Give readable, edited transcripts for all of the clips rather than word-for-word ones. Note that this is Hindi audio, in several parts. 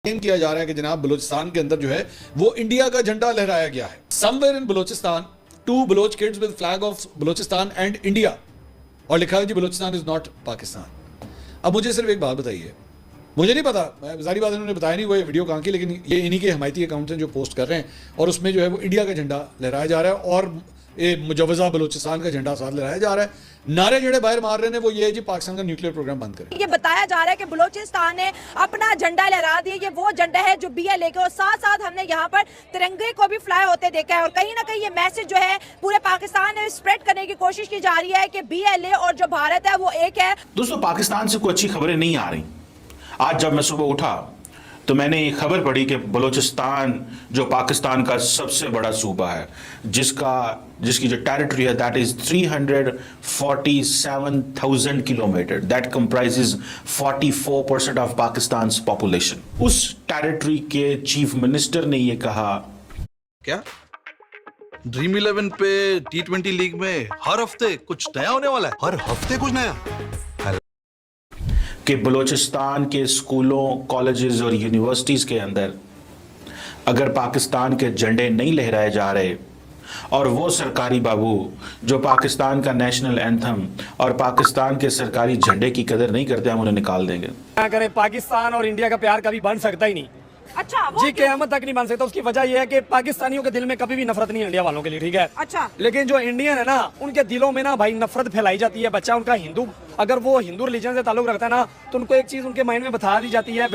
क्लेम किया जा रहा है कि जनाब बलूचिस्तान के अंदर जो है वो इंडिया का झंडा लहराया गया है। Somewhere in Balochistan two Baloch kids with flag of Balochistan and India, और लिखा है जी बलूचिस्तान इज नॉट पाकिस्तान। अब मुझे सिर्फ एक बात बताइए, मुझे नहीं पता, सारी बात इन्होंने बताया नहीं वो ये वीडियो कहाँ की, लेकिन ये इन्हीं के हमायती अकाउंट हैं जो पोस्ट कर रहे हैं, और उसमें जो है वो इंडिया का झंडा लहराया जा रहा है और ये मुजवजा बलूचिस्तान का झंडा साथ लहराया जा रहा है। नारे जड़े बाहर मार रहे हैं वो ये जी पाकिस्तान का न्यूक्लियर प्रोग्राम बंद करें। ये बताया जा रहा है कि बलूचिस्तान ने अपना झंडा लहरा दिया, ये वो झंडा है जो BLA के, और साथ साथ हमने यहाँ पर तिरंगे को भी फ्लाई होते देखा है, और कहीं ना कहीं ये मैसेज जो है पूरे पाकिस्तान में स्प्रेड करने की कोशिश की जा रही है कि BLA और जो भारत है वो एक है। दोस्तों, पाकिस्तान से कोई अच्छी खबरें नहीं आ रही। आज जब मैं सुबह उठा तो मैंने ये खबर पढ़ी कि बलूचिस्तान जो पाकिस्तान का सबसे बड़ा सूबा है, जिसकी जो टेरिटरी है that is 347,000 kilometre, that comprises 44% of Pakistan population. उस टेरिटरी के चीफ मिनिस्टर ने ये कहा, क्या ड्रीम 11 पे T20 लीग में हर हफ्ते कुछ नया होने वाला है? हर हफ्ते कुछ नया? कि बलूचिस्तान के स्कूलों, कॉलेजेस और यूनिवर्सिटीज के अंदर अगर पाकिस्तान के झंडे नहीं लहराए जा रहे और वो सरकारी बाबू जो पाकिस्तान का नेशनल एंथम और पाकिस्तान के सरकारी झंडे की कदर नहीं करते, हम उन्हें निकाल देंगे। क्या करें, पाकिस्तान और इंडिया का प्यार कभी बन सकता ही नहीं। अच्छा, जी क़यामत तक नहीं बन सकता। उसकी वजह यह है कि पाकिस्तानियों के दिल में कभी भी नफरत नहीं है इंडिया वालों के लिए, ठीक है। अच्छा, लेकिन जो इंडियन है ना, उनके दिलों में ना भाई नफरत फैलाई जाती है। बच्चा उनका हिंदू, अगर वो हिंदू रिलीजन से ताल्लुक रखता है ना, तो उनको एक चीज उनके माइंड में बिठा दी जाती है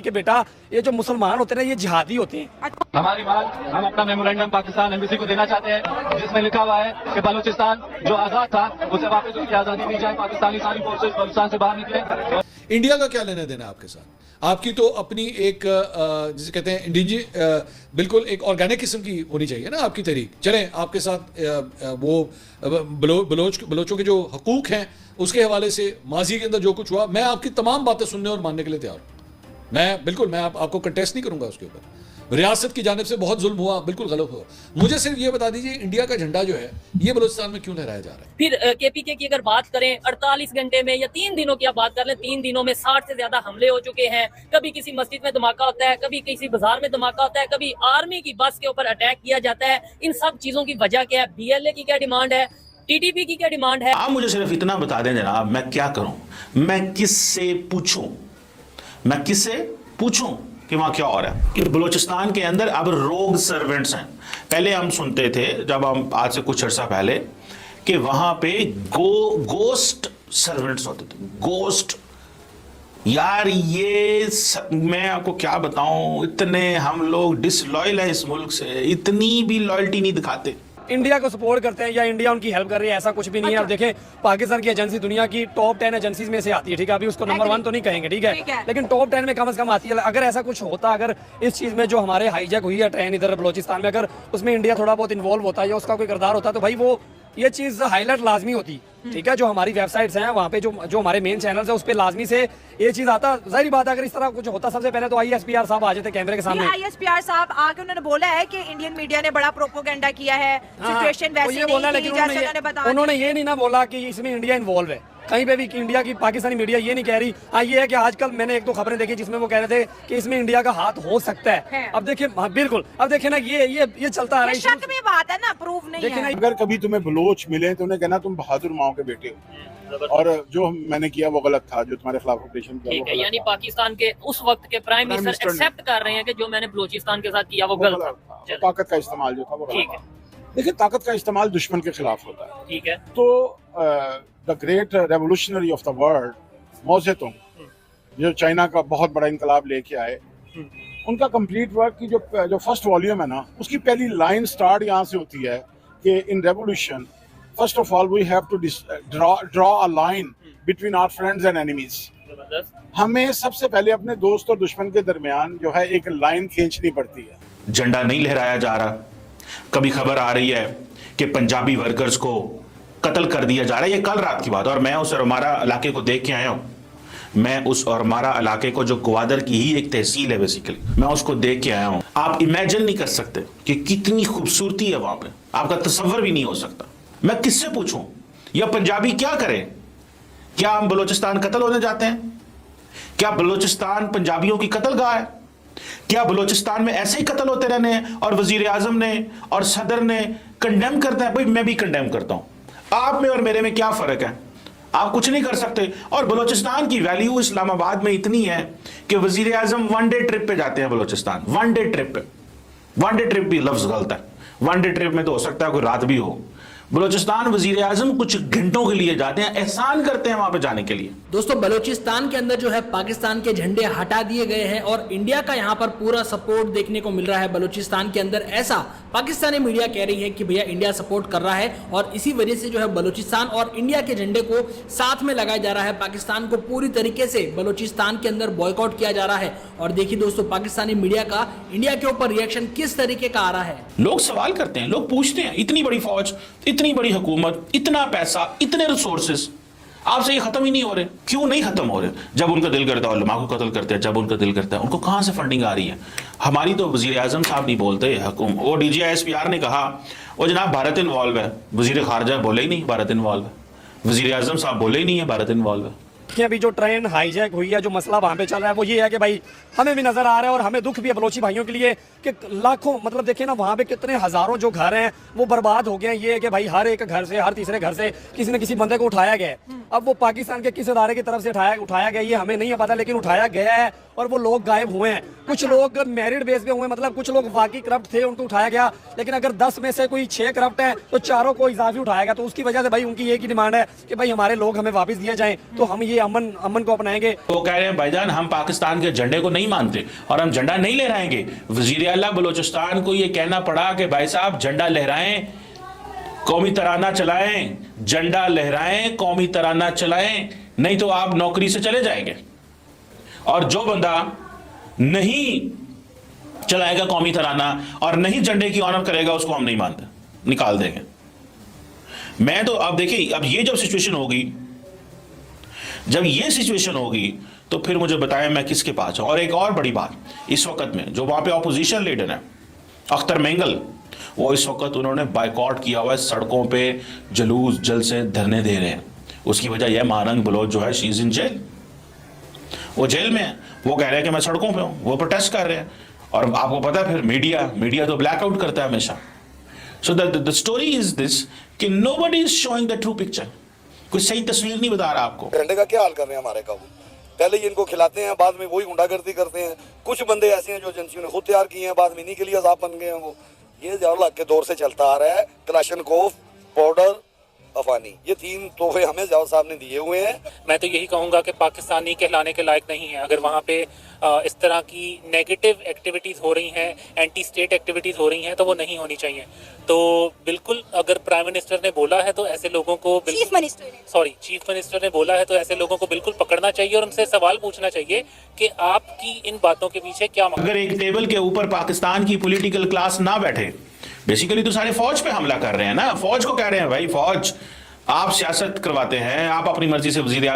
कि बेटा ये जो मुसलमान होते हैं ना, ये जिहादी होते हैं। हमारी बात, हम अपना मेमोरेंडम पाकिस्तान एम्बेसी को देना चाहते हैं, जिसमें लिखा हुआ है कि बलूचिस्तान जो आजाद था उसे वापस उसकी आजादी दी जाए, पाकिस्तानी सारी फोर्सेस बलूचिस्तान से बाहर निकले। इंडिया का क्या लेना देना आपके साथ? आपकी तो अपनी एक जिसे कहते हैं बिल्कुल एक ऑर्गेनिक किस्म की होनी चाहिए ना आपकी तहरीक। चलें, आपके साथ वो बलोचों के जो हकूक हैं उसके हवाले से माजी के अंदर जो कुछ हुआ, मैं आपकी तमाम बातें सुनने और मानने के लिए तैयार हूँ। मैं आपको कंटेस्ट नहीं करूंगा उसके ऊपर। रियासत की जानिब से बहुत जुल्म हुआ, बिल्कुल गलत हुआ। मुझे सिर्फ ये बता दीजिए, इंडिया का झंडा जो है ये बलूचिस्तान में क्यों लहराया जा रहा है? फिर KPK की अगर बात करें, 48 घंटे में या 3 दिनों की आप बात कर लें, 3 दिनों में 60 से ज्यादा हमले हो चुके हैं। कभी किसी मस्जिद में धमाका होता है, कभी किसी बाजार में धमाका होता है, कभी आर्मी की बस के ऊपर अटैक किया जाता है। इन सब चीजों की वजह क्या है? BLA की क्या डिमांड है? TTP की क्या डिमांड है? आप मुझे सिर्फ इतना बता दें जनाब, मैं क्या करूं? मैं किससे पूछूं कि वहां क्या हो रहा है? कि बलूचिस्तान के अंदर अब रोग सर्वेंट्स हैं। पहले हम सुनते थे, जब हम आज से कुछ अर्सा पहले, कि वहां पे गोस्ट सर्वेंट्स होते थे। गोस्ट, यार ये मैं आपको क्या बताऊं, इतने हम लोग डिसलॉयल है इस मुल्क से, इतनी भी लॉयल्टी नहीं दिखाते। इंडिया को सपोर्ट करते हैं या इंडिया उनकी हेल्प कर रही है, ऐसा कुछ भी नहीं है। अब देखें, पाकिस्तान की एजेंसी दुनिया की टॉप 10 एजेंसीज में से आती है, ठीक है। अभी उसको नंबर 1 तो नहीं कहेंगे, ठीक है, लेकिन टॉप 10 में कम से कम आती है। अगर ऐसा कुछ होता, अगर इस चीज में जो हमारे हाईजैक हुई है ट्रेन इधर बलूचिस्तान में, अगर उसमें इंडिया थोड़ा बहुत इन्वॉल्व होता या उसका कोई किरदार होता, तो भाई वो ये चीज हाईलाइट लाजमी होती, ठीक है। जो हमारी वेबसाइट्स हैं वहाँ पे जो हमारे मेन चैनल्स है उस पे लाजमी से ये चीज आता। जाहिर बात है, अगर इस तरह कुछ होता, सबसे पहले तो ISPR साहब आ जाते कैमरे के सामने। ISPR साहब आके उन्होंने बोला है कि इंडियन मीडिया ने बड़ा प्रोपोगेंडा किया है, सिचुएशन वैसी नहीं थी जैसे उन्होंने बताया। उन्होंने ये नहीं ना बोला कि इसमें इंडिया इन्वॉल्व है कहीं पे भी, कि इंडिया की पाकिस्तानी मीडिया ये नहीं कह रही। हाँ, ये है कि आजकल मैंने 1-2 खबरें देखी जिसमें वो कह रहे थे कि इसमें इंडिया का हाथ हो सकता है। अब देखिए, हाँ बिल्कुल, अब देखिए ना, ये चलता आ रहा है। शक में बात है ना, प्रूफ नहीं है। अगर कभी तुम्हें बलोच मिले तो उन्हें कहना तुम बहादुर माओ के बेटे हो, और जो मैंने किया वो गलत था, जो तुम्हारे खिलाफ ऑपरेशन किया। ठीक है, यानी पाकिस्तान के उस वक्त के प्राइम मिनिस्टर एक्सेप्ट कर रहे हैं कि जो मैंने बलूचिस्तान के साथ किया वो गलत था। ताकत का इस्तेमाल जो था वो ठीक है। देखिए, ताकत का इस्तेमाल दुश्मन के खिलाफ होता है, ठीक है। तो the great revolutionary of the world Mao Zedong, जो चाइना का बहुत बड़ा इनकलाब लेके आए, उनका कंप्लीट वर्क की जो फर्स्ट वॉल्यूम है ना, उसकी पहली लाइन स्टार्ट यहाँ से होती है कि in revolution first of all we have to draw a line between our friends and enemies. हमें सबसे पहले अपने दोस्त और दुश्मन के दरमियान जो है एक लाइन खींचनी पड़ती है। झंडा नहीं लहराया जा रहा। कभी खबर आ रही है कि पंजाबी वर्कर्स को कत्ल कर दिया जा रहा है, ये कल रात की बात, और मैं उस औरमारा इलाके को देख के आया हूं। मैं उस औरमारा इलाके को, जो ग्वादर की ही एक तहसील है बेसिकली, मैं उसको देख के आया हूं। आप इमेजिन नहीं कर सकते कि कितनी खूबसूरती है वहां पे, आपका तसव्वुर भी नहीं हो सकता। मैं किससे पूछूं, या पंजाबी क्या करें? क्या हम बलूचिस्तान कत्ल होने जाते हैं? क्या बलूचिस्तान पंजाबियों की कत्ल गाह है? क्या बलूचिस्तान में ऐसे ही कत्ल होते रहने हैं और वजीर आजम ने और सदर ने कंडेम करता है? भाई मैं भी कंडेम करता हूं। आप में और मेरे में क्या फर्क है? आप कुछ नहीं कर सकते। और बलूचिस्तान की वैल्यू इस्लामाबाद में इतनी है कि वजीर आजम वन डे ट्रिप पे जाते हैं बलूचिस्तान, वन डे ट्रिप पे। वन डे ट्रिप भी लफ्ज गलत है, वन डे ट्रिप में तो हो सकता है कोई रात भी हो। बलूचिस्तान वजीर आजम कुछ घंटों के लिए जाते हैं, एहसान करते हैं वहां पे जाने के लिए। दोस्तों बलूचिस्तान के अंदर जो है पाकिस्तान के झंडे हटा दिए गए हैं और इंडिया का यहाँ पर पूरा सपोर्ट देखने को मिल रहा है बलूचिस्तान के अंदर। ऐसा पाकिस्तानी मीडिया कह रही है कि भैया इंडिया सपोर्ट कर रहा है और इसी वजह से जो है बलूचिस्तान और इंडिया के झंडे को साथ में लगाया जा रहा है। पाकिस्तान को पूरी तरीके से बलूचिस्तान के अंदर बॉयकॉट किया जा रहा है। और देखिए दोस्तों पाकिस्तानी मीडिया का इंडिया के ऊपर रिएक्शन किस तरीके का आ रहा है। लोग सवाल करते हैं, लोग पूछते हैं, इतनी बड़ी फौज, इतनी बड़ी हुकूमत, इतना पैसा, इतने रिसोर्सेस, आपसे ये खत्म ही नहीं हो रहे। क्यों नहीं खत्म हो रहे? जब उनका दिल करता है उलमा को कत्ल करते हैं, जब उनका दिल करता है। उनको कहां से फंडिंग आ रही है? हमारी तो वजीर आजम साहब नहीं बोलते, वो DGISPR ने कहा वो जनाब भारत इन्वॉल्व है, वजीर खारजा बोले ही नहीं भारत इन्वॉल्व है, वजीर आजम साहब बोले ही नहीं है भारत इन्वॉल्व है। कि अभी जो ट्रेन हाईजैक हुई है, जो मसला वहाँ पे चल रहा है वो ये है कि भाई हमें भी नजर आ रहा है और हमें दुख भी है बलोची भाइयों के लिए कि लाखों, मतलब देखिए ना वहाँ पे कितने हजारों जो घर हैं वो बर्बाद हो गए हैं। ये है कि भाई हर एक घर से, हर तीसरे घर से किसी न किसी बंदे को उठाया गया है। अब वो पाकिस्तान के किस इदारे की तरफ से उठाया गया ये हमें नहीं पता, लेकिन उठाया गया है और वो लोग गायब हुए हैं। कुछ लोग मेरिट बेस पे हुए, मतलब कुछ लोग वाकई करप्ट थे, उनको उठाया गया। लेकिन अगर 10 में से कोई 6 करप्ट है तो चारों को इजाफी उठाया गया। तो उसकी वजह से भाई उनकी एक ही डिमांड है कि भाई हमारे लोग हमें वापस दिए जाएं, तो हम ये अमन को अपनाएंगे। वो कह रहे हैं भाईजान हम पाकिस्तान के झंडे को नहीं मानते और हम झंडा नहीं लहराएंगे। वजीर आला बलूचिस्तान को ये कहना पड़ा कि भाई साहब झंडा लहराएं, कौमी तराना चलाएं, झंडा लहराएं, कौमी तराना चलाएं, नहीं तो आप नौकरी से चले जाएंगे। और जो बंदा नहीं चलाएगा कौमी तराना और नहीं झंडे की ऑनर करेगा उसको हम नहीं मानते, निकाल देंगे। मैं तो अब देखिए, अब ये जब सिचुएशन होगी, जब ये सिचुएशन होगी तो फिर मुझे बताएं मैं किसके पास हूं। और एक और बड़ी बात, इस वक्त में जो वहां पे ऑपोजिशन लीडर है अख्तर मेंगल, वो इस वक्त उन्होंने बाइकआउट किया हुआ है, सड़कों पे जुलूस जलसे धरने दे रहे हैं। उसकी वजह यह महारंग बलोच जो है शी इज इन जेल, वो जेल में है। वो कह रहे हैं कि मैं सड़कों पे हूं, वो प्रोटेस्ट कर रहे हैं। और आपको पता है फिर मीडिया तो ब्लैकआउट करता है हमेशा। So the story is this कि nobody is showing the true picture. कोई सही तस्वीर नहीं बता रहा आपको। झंडे का क्या हाल कर रहे हैं हमारे काबू? पहले ही इनको खिलाते हैं, बाद में वही गुंडागर्दी करते हैं। कुछ बंदे ऐसे हैं जो एजेंसियों ने खुद तैयार किए हैं, बाद में इन्हीं के लिए अजाब बन गए हैं। वो ये ज़ियाउल हक के दौर से चलता आ रहा है। कलाशनकोव, पाउडर, अफानी, ये 3 तोहफे हमें ज़ियाउल साहब ने दिए हुए हैं। मैं तो यही कहूँगा कि पाकिस्तानी कहलाने के लायक नहीं है। अगर वहाँ पे इस तरह की नेगेटिव एक्टिविटीज़ हो रही हैं, एंटी स्टेट एक्टिविटीज़ हो रही हैं, तो वो नहीं होनी चाहिए। तो बिल्कुल अगर प्राइम मिनिस्टर ने बोला है तो ऐसे लोगों को चीफ मिनिस्टर ने बोला है तो ऐसे लोगों को बिल्कुल पकड़ना चाहिए और उनसे सवाल पूछना चाहिए कि आपकी इन बातों के पीछे क्या मकसद। अगर एक टेबल के ऊपर पाकिस्तान की पॉलिटिकल क्लास ना बैठे, बेसिकली तो सारे फौज पे हमला कर रहे हैं ना। फौज को कह रहे हैं भाई फौज आप सियासत करवाते हैं, आप अपनी मर्जी से वजीर